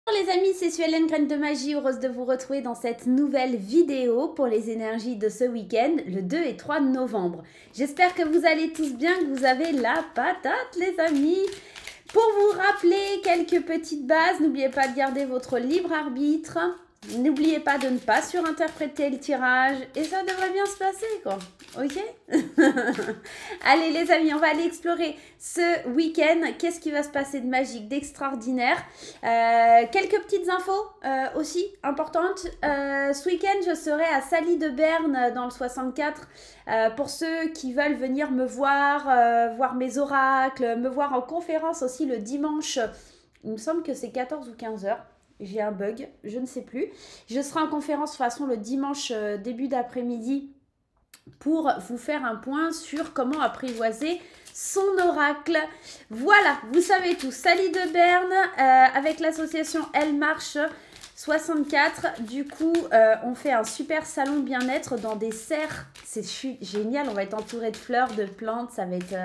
Bonjour les amis, c'est Suellen, Graine de Magie, heureuse de vous retrouver dans cette nouvelle vidéo pour les énergies de ce week-end, le 2 et 3 novembre. J'espère que vous allez tous bien, que vous avez la patate les amis. Pour vous rappeler quelques petites bases, n'oubliez pas de garder votre libre arbitre. N'oubliez pas de ne pas surinterpréter le tirage et ça devrait bien se passer quoi, ok. Allez les amis, on va aller explorer ce week-end. Qu'est-ce qui va se passer de magique, d'extraordinaire. Quelques petites infos aussi importantes. Ce week-end, je serai à Sally de Berne dans le 64 pour ceux qui veulent venir me voir, voir mes oracles, me voir en conférence aussi le dimanche. Il me semble que c'est 14 ou 15 heures. J'ai un bug, je ne sais plus. Je serai en conférence de toute façon le dimanche début d'après-midi pour vous faire un point sur comment apprivoiser son oracle. Voilà, vous savez tout. Sally de Berne avec l'association Elle Marche 64. Du coup, on fait un super salon bien-être dans des serres. C'est génial, on va être entouré de fleurs, de plantes, ça va être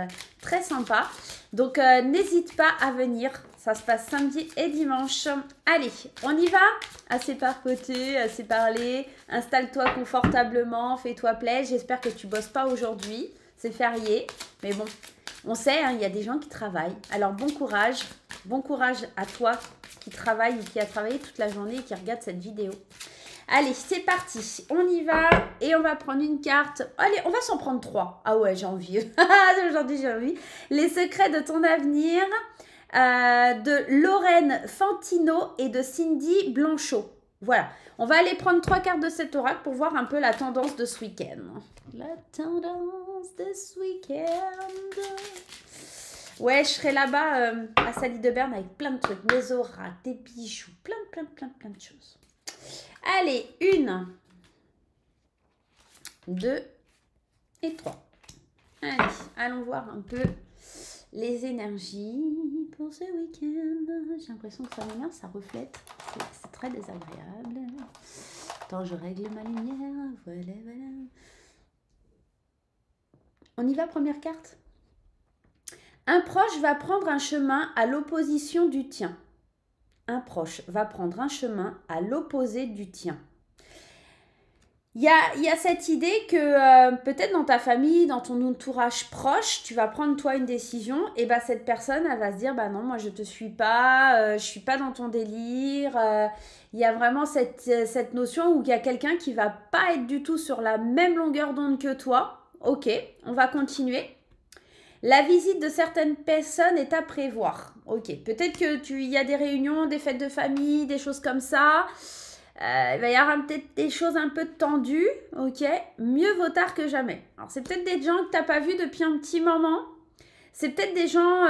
très sympa. Donc, n'hésite pas à venir. Ça se passe samedi et dimanche. Allez, on y va? Assez papoté, assez parlé. Installe-toi confortablement, fais-toi plaisir. J'espère que tu bosses pas aujourd'hui. C'est férié. Mais bon, on sait, hein, il y a des gens qui travaillent. Alors, bon courage. Bon courage à toi qui travaille ou qui a travaillé toute la journée et qui regarde cette vidéo. Allez, c'est parti. On y va et on va prendre une carte. Allez, on va s'en prendre 3. Ah ouais, j'ai envie. Aujourd'hui, j'ai envie. Les secrets de ton avenir. De Lorraine Fantino et de Cindy Blanchot. Voilà, on va aller prendre 3 cartes de cet oracle pour voir un peu la tendance de ce week-end. La tendance de ce week-end. Ouais, je serai là-bas à Sally de Berne avec plein de trucs, mes oracles, des bijoux, plein de choses. Allez, 1, 2 et 3. Allez, allons voir un peu les énergies pour ce week-end. J'ai l'impression que ça m'énerve, ça reflète. C'est très désagréable. Attends, je règle ma lumière. Voilà. On y va, première carte. Un proche va prendre un chemin à l'opposition du tien. Un proche va prendre un chemin à l'opposé du tien. Il y a cette idée que peut-être dans ta famille, dans ton entourage proche, tu vas prendre toi une décision et bah cette personne, elle va se dire bah non, moi je te suis pas, je suis pas dans ton délire. Il y a vraiment cette notion où il y a quelqu'un qui va pas être du tout sur la même longueur d'onde que toi. Ok, on va continuer. La visite de certaines personnes est à prévoir. Ok, peut-être que il y a des réunions, des fêtes de famille, des choses comme ça. Il va y avoir peut-être des choses un peu tendues, ok. Mieux vaut tard que jamais. Alors, c'est peut-être des gens que tu n'as pas vus depuis un petit moment. C'est peut-être des gens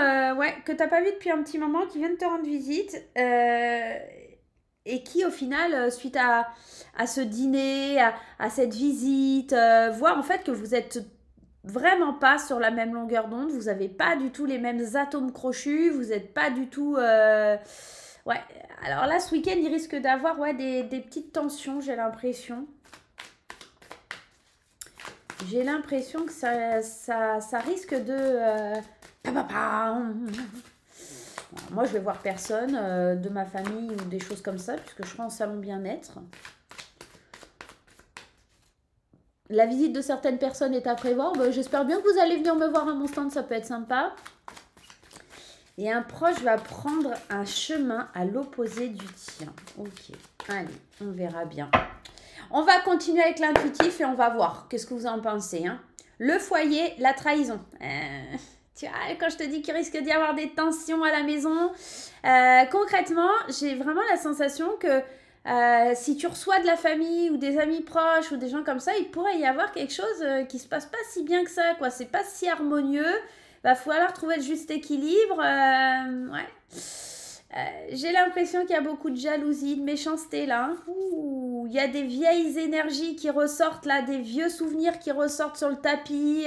que tu n'as pas vus depuis un petit moment qui viennent te rendre visite et qui, au final, suite à ce dîner, à cette visite, voient en fait que vous êtes vraiment pas sur la même longueur d'onde. Vous n'avez pas du tout les mêmes atomes crochus. Vous n'êtes pas du tout... Ouais, alors là, ce week-end, il risque d'avoir des petites tensions, j'ai l'impression. J'ai l'impression que ça risque de... Moi, je vais voir personne de ma famille ou des choses comme ça, puisque je serai en salon bien-être. La visite de certaines personnes est à prévoir. Ben, j'espère bien que vous allez venir me voir à mon stand, ça peut être sympa. Et un proche va prendre un chemin à l'opposé du tien. Ok, allez, on verra bien. On va continuer avec l'intuitif et on va voir. Qu'est-ce que vous en pensez, hein? Le foyer, la trahison. Tu vois, quand je te dis qu'il risque d'y avoir des tensions à la maison, concrètement, j'ai vraiment la sensation que si tu reçois de la famille ou des amis proches ou des gens comme ça, il pourrait y avoir quelque chose qui se passe pas si bien que ça, quoi. C'est pas si harmonieux. Va falloir trouver le juste équilibre. Ouais. J'ai l'impression qu'il y a beaucoup de jalousie, de méchanceté là. Il y a des vieilles énergies qui ressortent là, des vieux souvenirs qui ressortent sur le tapis.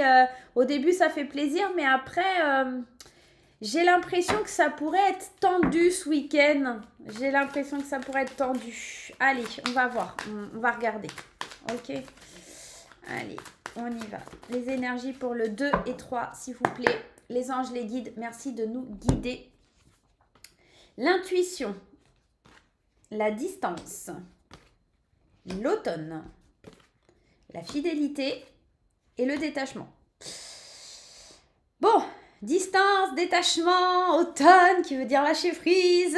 Au début, ça fait plaisir, mais après, j'ai l'impression que ça pourrait être tendu ce week-end. J'ai l'impression que ça pourrait être tendu. Allez, on va voir. On va regarder. Ok. Allez, on y va. Les énergies pour le 2 et 3, s'il vous plaît. Les anges, les guides, merci de nous guider. L'intuition. la distance, l'automne, la fidélité et le détachement. Bon, distance, détachement, automne, qui veut dire lâcher prise.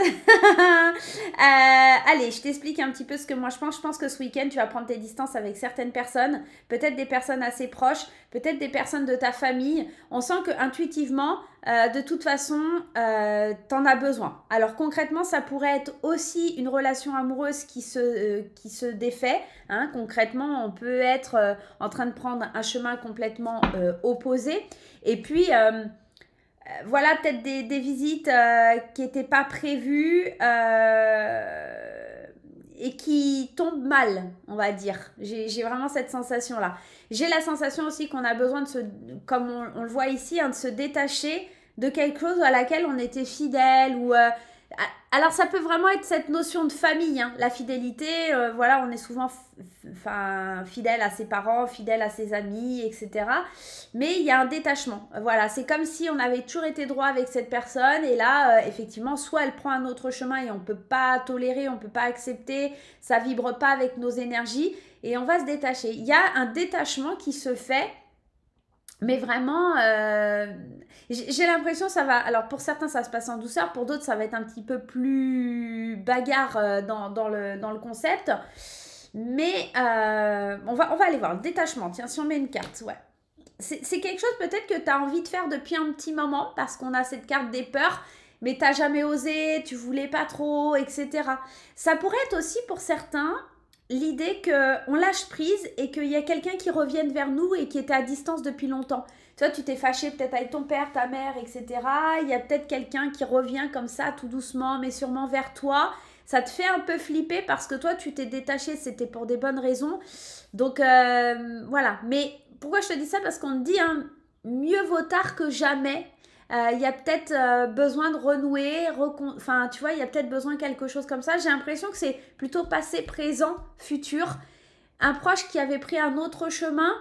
Allez, je t'explique un petit peu ce que moi je pense. Je pense que ce week-end, tu vas prendre tes distances avec certaines personnes, peut-être des personnes assez proches, peut-être des personnes de ta famille. On sent que intuitivement, de toute façon, t'en as besoin. Alors concrètement, ça pourrait être aussi une relation amoureuse qui se défait. Hein. Concrètement, on peut être en train de prendre un chemin complètement opposé. Et puis, voilà, peut-être des visites qui n'étaient pas prévues et qui tombent mal, on va dire. J'ai vraiment cette sensation-là. J'ai la sensation aussi qu'on a besoin de se, comme on le voit ici, hein, de se détacher de quelque chose à laquelle on était fidèle ou... alors ça peut vraiment être cette notion de famille, hein. La fidélité, voilà, on est souvent fidèle à ses parents, fidèle à ses amis, etc. Mais il y a un détachement, voilà, c'est comme si on avait toujours été droit avec cette personne et là, effectivement, soit elle prend un autre chemin et on ne peut pas tolérer, on ne peut pas accepter, ça ne vibre pas avec nos énergies et on va se détacher. Il y a un détachement qui se fait. Mais vraiment, j'ai l'impression que ça va... Alors, pour certains, ça se passe en douceur. Pour d'autres, ça va être un petit peu plus bagarre dans le concept. Mais on va aller voir. Le détachement, tiens, si on met une carte, ouais. C'est quelque chose peut-être que tu as envie de faire depuis un petit moment parce qu'on a cette carte des peurs, mais tu n'as jamais osé, tu voulais pas trop, etc. Ça pourrait être aussi pour certains... l'idée qu'on lâche prise et qu'il y a quelqu'un qui revienne vers nous et qui était à distance depuis longtemps. Tu vois, tu t'es fâché peut-être avec ton père, ta mère, etc. Il y a peut-être quelqu'un qui revient comme ça, tout doucement, mais sûrement vers toi. Ça te fait un peu flipper parce que toi, tu t'es détaché, c'était pour des bonnes raisons. Donc, voilà. Mais pourquoi je te dis ça? Parce qu'on te dit, hein, mieux vaut tard que jamais. Il y a peut-être besoin de renouer, enfin tu vois, il y a peut-être besoin de quelque chose comme ça. J'ai l'impression que c'est plutôt passé, présent, futur. Un proche qui avait pris un autre chemin,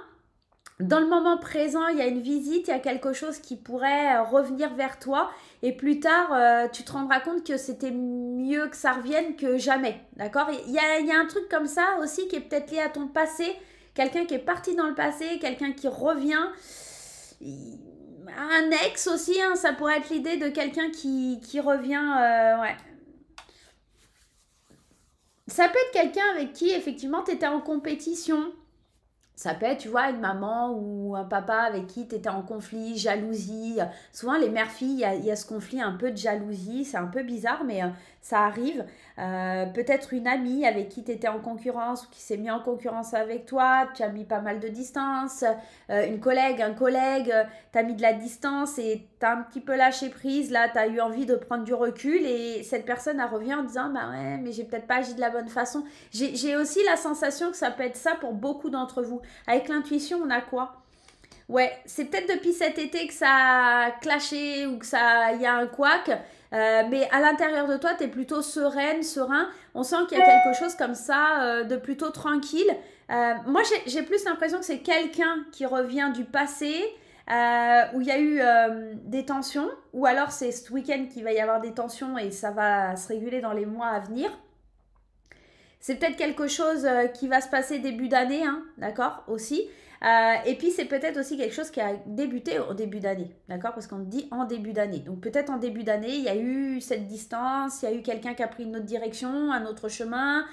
dans le moment présent, il y a une visite, il y a quelque chose qui pourrait revenir vers toi. Et plus tard, tu te rendras compte que c'était mieux que ça revienne que jamais. D'accord? Il y a un truc comme ça aussi qui est peut-être lié à ton passé. Quelqu'un qui est parti dans le passé, quelqu'un qui revient... Un ex aussi, hein, ça pourrait être l'idée de quelqu'un qui revient, ouais. Ça peut être quelqu'un avec qui, effectivement, tu étais en compétition. Ça peut être, tu vois, une maman ou un papa avec qui tu étais en conflit, jalousie. Souvent, les mères-filles, il y a ce conflit un peu de jalousie. C'est un peu bizarre, mais ça arrive. Peut-être une amie avec qui tu étais en concurrence ou qui s'est mis en concurrence avec toi. Tu as mis pas mal de distance. Une collègue, un collègue, tu as mis de la distance et tu as un petit peu lâché prise. Là, tu as eu envie de prendre du recul et cette personne, elle revient en disant « Bah ouais, mais j'ai peut-être pas agi de la bonne façon. » J'ai aussi la sensation que ça peut être ça pour beaucoup d'entre vous. Avec l'intuition, on a quoi? Ouais, c'est peut-être depuis cet été que ça a clashé ou que il y a un couac. Mais à l'intérieur de toi, tu es plutôt sereine, serein. On sent qu'il y a quelque chose comme ça de plutôt tranquille. Moi, j'ai plus l'impression que c'est quelqu'un qui revient du passé où il y a eu des tensions. Ou alors c'est ce week-end qu'il va y avoir des tensions et ça va se réguler dans les mois à venir. C'est peut-être quelque chose qui va se passer début d'année, hein, d'accord, aussi. Et puis, c'est peut-être aussi quelque chose qui a débuté au début d'année, d'accord, parce qu'on dit en début d'année. Donc, peut-être en début d'année, il y a eu cette distance, il y a eu quelqu'un qui a pris une autre direction, un autre chemin,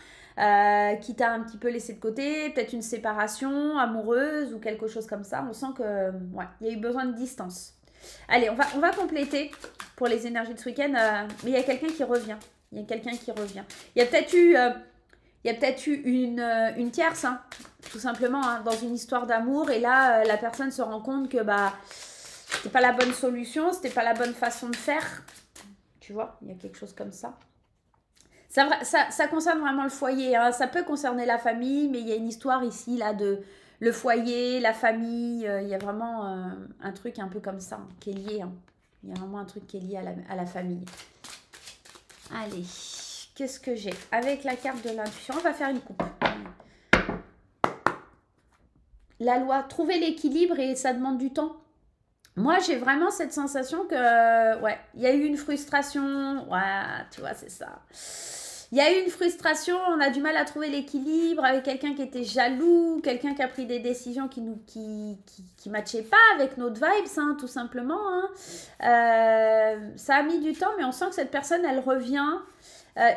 qui t'a un petit peu laissé de côté, peut-être une séparation amoureuse ou quelque chose comme ça. On sent que, ouais, il y a eu besoin de distance. Allez, on va compléter pour les énergies de ce week-end, mais il y a quelqu'un qui revient. Il y a quelqu'un qui revient. Il y a peut-être eu... Il y a peut-être eu une tierce, hein, tout simplement, hein, dans une histoire d'amour. Et là, la personne se rend compte que c'était pas la bonne solution, c'était pas la bonne façon de faire. Tu vois, il y a quelque chose comme ça. Ça concerne vraiment le foyer. Hein. Ça peut concerner la famille, mais il y a une histoire ici, là, de le foyer, la famille. Il y a vraiment un truc un peu comme ça, hein, qui est lié. Hein. Il y a vraiment un truc qui est lié à la famille. Allez. Qu'est-ce que j'ai? Avec la carte de l'intuition, on va faire une coupe. La loi, trouver l'équilibre et ça demande du temps. Moi, j'ai vraiment cette sensation que, ouais, il y a eu une frustration. Ouais, tu vois, c'est ça. Il y a eu une frustration, on a du mal à trouver l'équilibre avec quelqu'un qui était jaloux, quelqu'un qui a pris des décisions qui matchaient pas avec notre vibes, hein, tout simplement. Hein. Ça a mis du temps, mais on sent que cette personne, elle revient.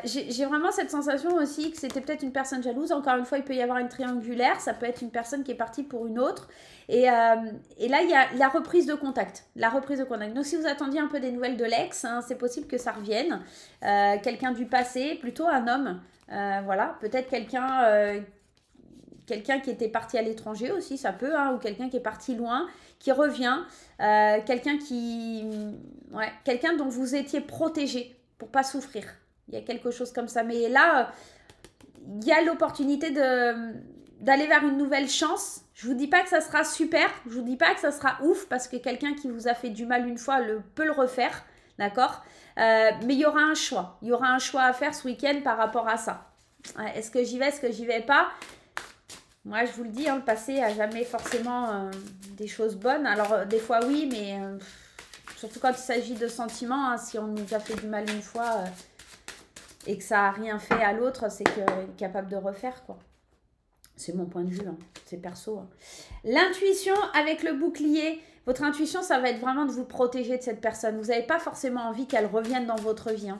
J'ai vraiment cette sensation aussi que c'était peut-être une personne jalouse. Encore une fois, il peut y avoir une triangulaire. Ça peut être une personne qui est partie pour une autre. Et là, il y a la reprise de contact. La reprise de contact. Donc, si vous attendiez un peu des nouvelles de l'ex, hein, c'est possible que ça revienne. Quelqu'un du passé, plutôt un homme. Voilà, peut-être quelqu'un qui était parti à l'étranger aussi, ça peut, hein, ou quelqu'un qui est parti loin, qui revient. Quelqu'un quelqu'un dont vous étiez protégé pour pas souffrir. Il y a quelque chose comme ça. Mais là, il y a l'opportunité d'aller vers une nouvelle chance. Je vous dis pas que ça sera super. Je vous dis pas que ça sera ouf parce que quelqu'un qui vous a fait du mal une fois peut le refaire. D'accord, mais il y aura un choix. Il y aura un choix à faire ce week-end par rapport à ça. Ouais, est-ce que j'y vais, est-ce que j'y vais pas? Moi, je vous le dis, hein, le passé n'a jamais forcément des choses bonnes. Alors, des fois, oui, mais surtout quand il s'agit de sentiments, hein, si on nous a fait du mal une fois et que ça n'a rien fait à l'autre, c'est qu'il est capable de refaire, quoi. C'est mon point de vue, hein. C'est perso. Hein. L'intuition avec le bouclier. Votre intuition, ça va être vraiment de vous protéger de cette personne. Vous n'avez pas forcément envie qu'elle revienne dans votre vie. Hein.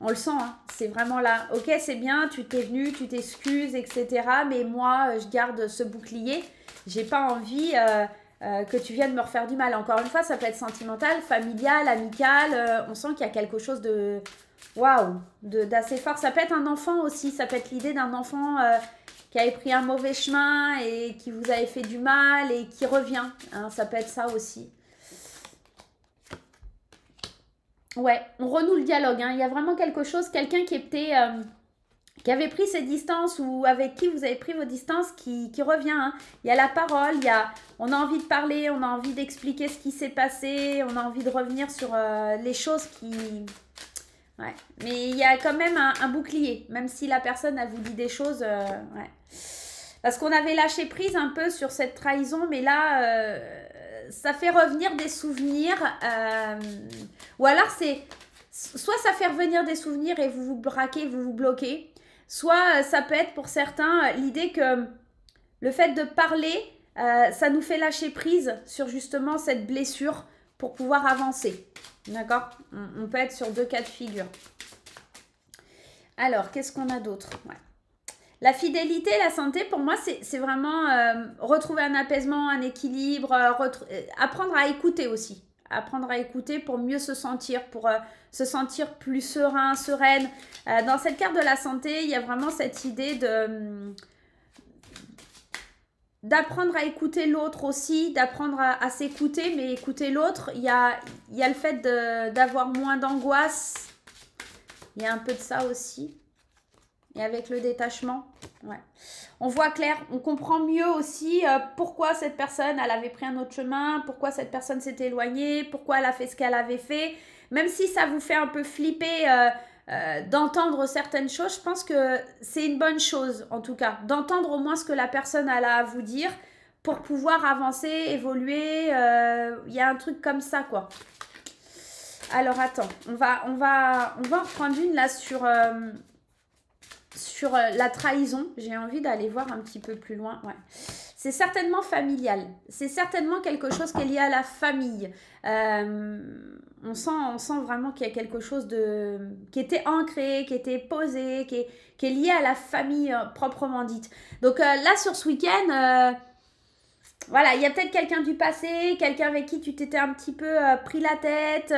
On le sent, hein. C'est vraiment là. Ok, c'est bien, tu t'es venu, tu t'excuses, etc. Mais moi, je garde ce bouclier. J'ai pas envie que tu viennes me refaire du mal. Encore une fois, ça peut être sentimental, familial, amical. On sent qu'il y a quelque chose de... Waouh, d'assez fort. Ça peut être un enfant aussi. Ça peut être l'idée d'un enfant qui avait pris un mauvais chemin et qui vous avait fait du mal et qui revient. Hein, ça peut être ça aussi. Ouais, on renoue le dialogue. Hein. Il y a vraiment quelque chose, quelqu'un qui avait pris ses distances ou avec qui vous avez pris vos distances qui revient. Hein. Il y a la parole, on a envie de parler, on a envie d'expliquer ce qui s'est passé, on a envie de revenir sur les choses qui... Ouais. Mais il y a quand même un bouclier, même si la personne, elle vous dit des choses... ouais. Parce qu'on avait lâché prise un peu sur cette trahison, mais là... ça fait revenir des souvenirs, ou alors c'est, soit ça fait revenir des souvenirs et vous vous braquez, vous vous bloquez, soit ça peut être pour certains l'idée que le fait de parler, ça nous fait lâcher prise sur justement cette blessure pour pouvoir avancer, d'accord? On peut être sur deux cas de figure. Alors, qu'est-ce qu'on a d'autre? Ouais. La fidélité, la santé, pour moi, c'est vraiment retrouver un apaisement, un équilibre, apprendre à écouter aussi. Apprendre à écouter pour mieux se sentir, pour se sentir plus serein, sereine. Dans cette carte de la santé, il y a vraiment cette idée d'apprendre à écouter l'autre aussi, d'apprendre à s'écouter, mais écouter l'autre, il y a le fait d'avoir moins d'angoisse. Il y a un peu de ça aussi. Et avec le détachement, ouais. On voit clair, on comprend mieux aussi pourquoi cette personne, elle avait pris un autre chemin, pourquoi cette personne s'est éloignée, pourquoi elle a fait ce qu'elle avait fait. Même si ça vous fait un peu flipper d'entendre certaines choses, je pense que c'est une bonne chose, en tout cas. D'entendre au moins ce que la personne elle a à vous dire pour pouvoir avancer, évoluer. Il y a un truc comme ça, quoi. Alors, attends, on va en reprendre une là sur la trahison. J'ai envie d'aller voir un petit peu plus loin. Ouais. C'est certainement familial. C'est certainement quelque chose qui est lié à la famille. On sent vraiment qu'il y a quelque chose qui était ancré, qui était posé, qui est lié à la famille proprement dite. Donc là, sur ce week-end... voilà, il y a peut-être quelqu'un du passé, quelqu'un avec qui tu t'étais un petit peu pris la tête.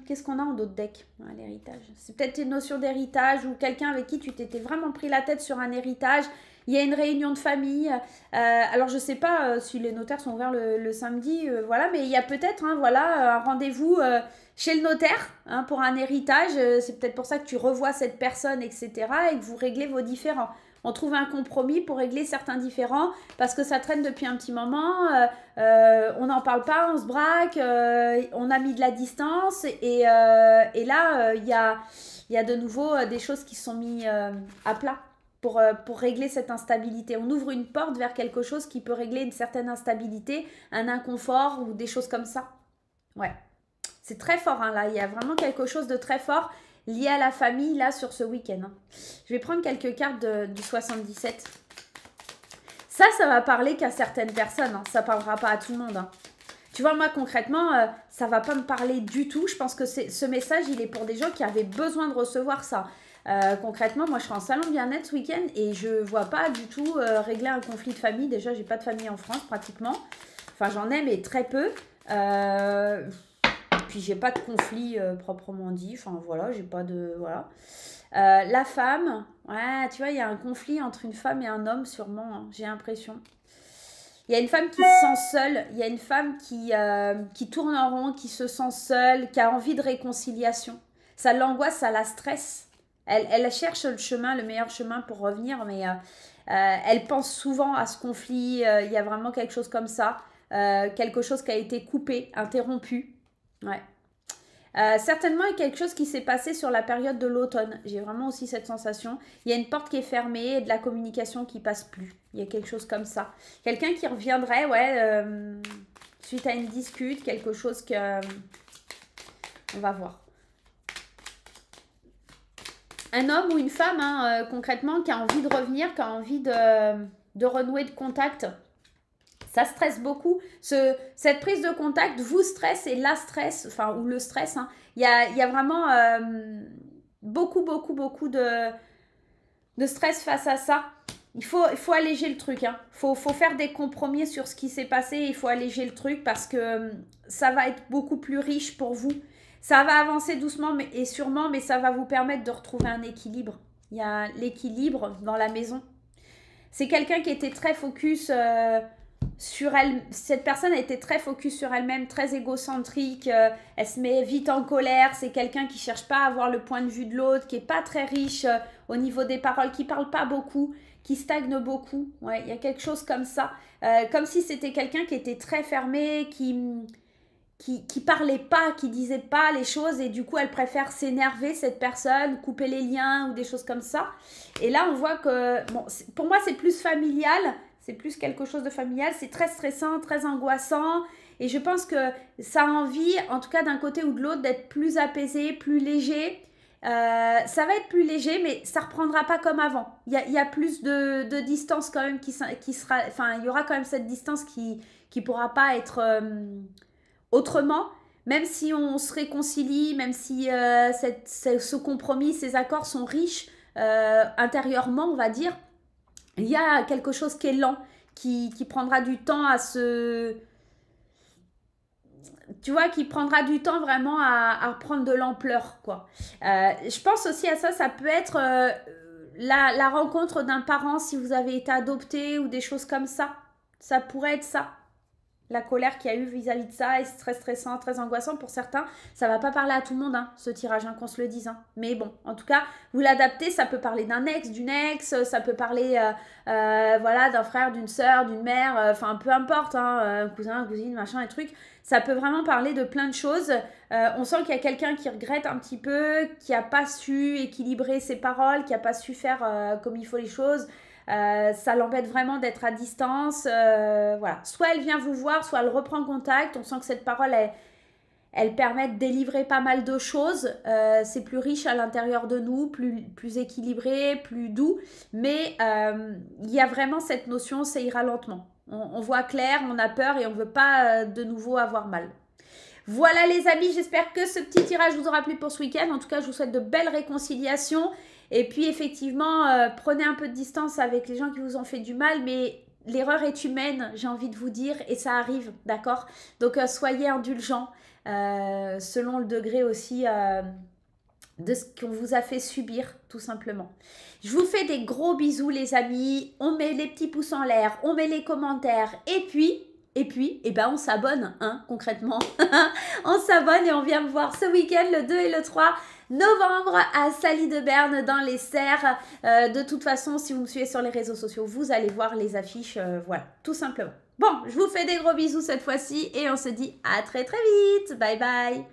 Qu'est-ce qu'on a en d'autres decks? Ouais, l'héritage. C'est peut-être une notion d'héritage ou quelqu'un avec qui tu t'étais vraiment pris la tête sur un héritage. Il y a une réunion de famille. Alors, je ne sais pas si les notaires sont ouverts le samedi, voilà, mais il y a peut-être un rendez-vous chez le notaire hein, pour un héritage. C'est peut-être pour ça que tu revois cette personne, etc. et que vous réglez vos différends. On trouve un compromis pour régler certains différends parce que ça traîne depuis un petit moment, on n'en parle pas, on se braque, on a mis de la distance et là, il y a de nouveau des choses qui sont mises à plat pour régler cette instabilité. On ouvre une porte vers quelque chose qui peut régler une certaine instabilité, un inconfort ou des choses comme ça. Ouais, c'est très fort hein, là, il y a vraiment quelque chose de très fort. liées à la famille, là, sur ce week-end. Hein. Je vais prendre quelques cartes du 77. Ça va parler qu'à certaines personnes. Hein. Ça parlera pas à tout le monde. Hein. Tu vois, moi, concrètement, ça va pas me parler du tout. Je pense que ce message, il est pour des gens qui avaient besoin de recevoir ça. Concrètement, moi, je serai en salon bien-être ce week-end et je vois pas du tout régler un conflit de famille. Déjà, j'ai pas de famille en France, pratiquement. Enfin, j'en ai, mais très peu. Puis, j'ai pas de conflit proprement dit. Enfin, voilà, j'ai pas de... Voilà. La femme, ouais, tu vois, il y a un conflit entre une femme et un homme, sûrement, hein, j'ai l'impression. Il y a une femme qui se sent seule, il y a une femme qui tourne en rond, qui se sent seule, qui a envie de réconciliation. Ça l'angoisse, ça la stresse. Elle cherche le chemin, le meilleur chemin pour revenir, mais elle pense souvent à ce conflit. Il y a vraiment quelque chose comme ça, quelque chose qui a été coupé, interrompu. Ouais. Certainement, il y a quelque chose qui s'est passé sur la période de l'automne. J'ai vraiment aussi cette sensation. Il y a une porte qui est fermée et de la communication qui passe plus. Il y a quelque chose comme ça. Quelqu'un qui reviendrait, ouais, suite à une dispute, quelque chose que... on va voir. Un homme ou une femme, hein, concrètement, qui a envie de revenir, qui a envie de renouer de contact. Ça stresse beaucoup. Cette prise de contact vous stresse et la stress, enfin, ou le stress. Hein. Il y a vraiment beaucoup de stress face à ça. Il faut alléger le truc. Hein. Faut faire des compromis sur ce qui s'est passé. Il faut alléger le truc parce que ça va être beaucoup plus riche pour vous. Ça va avancer doucement et sûrement, mais ça va vous permettre de retrouver un équilibre. Il y a l'équilibre dans la maison. C'est quelqu'un qui était très focus sur elle. Cette personne a été très focus sur elle-même, très égocentrique. Elle se met vite en colère. C'est quelqu'un qui ne cherche pas à avoir le point de vue de l'autre, qui n'est pas très riche au niveau des paroles, qui ne parle pas beaucoup, qui stagne beaucoup. Ouais, il y a quelque chose comme ça. Comme si c'était quelqu'un qui était très fermé, qui parlait pas, qui disait pas les choses et du coup elle préfère s'énerver cette personne, couper les liens ou des choses comme ça. Et là on voit que, bon, pour moi c'est plus familial, c'est plus quelque chose de familial, c'est très stressant, très angoissant et je pense que ça a envie, en tout cas d'un côté ou de l'autre, d'être plus apaisé, plus léger. Ça va être plus léger mais ça reprendra pas comme avant. Il y a plus de distance quand même qui sera, enfin il y aura quand même cette distance qui pourra pas être... autrement, même si on se réconcilie, même si ce compromis, ces accords sont riches intérieurement, on va dire, il y a quelque chose qui est lent, qui prendra du temps à se... Tu vois, qui prendra du temps vraiment à prendre de l'ampleur, quoi. Je pense aussi à ça, ça peut être la rencontre d'un parent si vous avez été adopté ou des choses comme ça. Ça pourrait être ça. La colère qu'il y a eu vis-à-vis de ça est très stressant, très angoissant pour certains. Ça va pas parler à tout le monde, hein, ce tirage, hein, qu'on se le dise. Hein. Mais bon, en tout cas, vous l'adaptez, ça peut parler d'un ex, d'une ex, ça peut parler voilà, d'un frère, d'une sœur, d'une mère, enfin peu importe, hein, cousin, cousine, machin, et trucs. Ça peut vraiment parler de plein de choses. On sent qu'il y a quelqu'un qui regrette un petit peu, qui n'a pas su équilibrer ses paroles, qui n'a pas su faire comme il faut les choses. Ça l'embête vraiment d'être à distance. Voilà. Soit elle vient vous voir, soit elle reprend contact. On sent que cette parole, elle permet de délivrer pas mal de choses. C'est plus riche à l'intérieur de nous, plus équilibré, plus doux. Mais il y a vraiment cette notion, ça ira lentement. On voit clair, on a peur et on ne veut pas de nouveau avoir mal. Voilà les amis, j'espère que ce petit tirage vous aura plu pour ce week-end. En tout cas, je vous souhaite de belles réconciliations. Et puis effectivement, prenez un peu de distance avec les gens qui vous ont fait du mal, mais l'erreur est humaine, j'ai envie de vous dire, et ça arrive, d'accord? Donc soyez indulgents, selon le degré aussi de ce qu'on vous a fait subir, tout simplement. Je vous fais des gros bisous les amis, on met les petits pouces en l'air, on met les commentaires, et puis, eh ben on s'abonne, hein, concrètement. On s'abonne et on vient me voir ce week-end, le 2 et le 3 novembre à Saly de Berne dans les Serres. De toute façon, si vous me suivez sur les réseaux sociaux, vous allez voir les affiches. Voilà, tout simplement. Bon, je vous fais des gros bisous cette fois-ci et on se dit à très très vite. Bye bye.